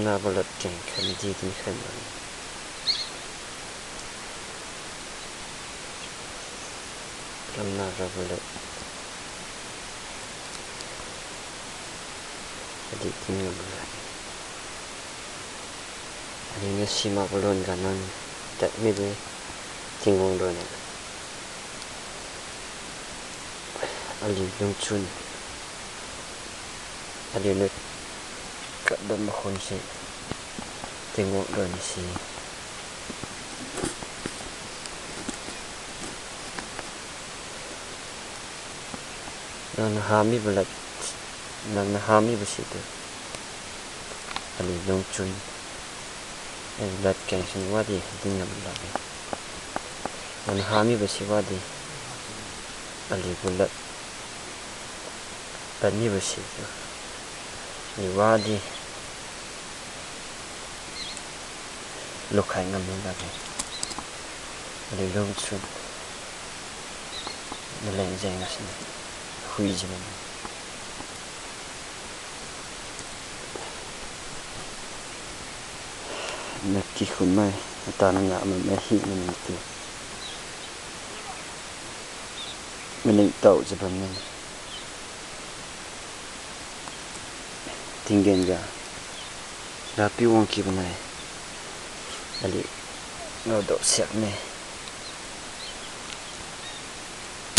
na balat keng khan di din khan na balat adi tin balat ani na sima balon ganan tak mi be tingong do ne ali long chun ali ne kadam khon si tingong do ni si nan hami balat nan hami basitu ali long chun en balat keng sin wadi din na balat nan hami basi wadi ali balat tani basitu ni wadi lokai ngam lagi ali long chun nelayan jeng sini hui jaman nakki khun mai atana nga ma hi min ti min tau jaban min tingen ga rapi wong ki banai ali no do siak ne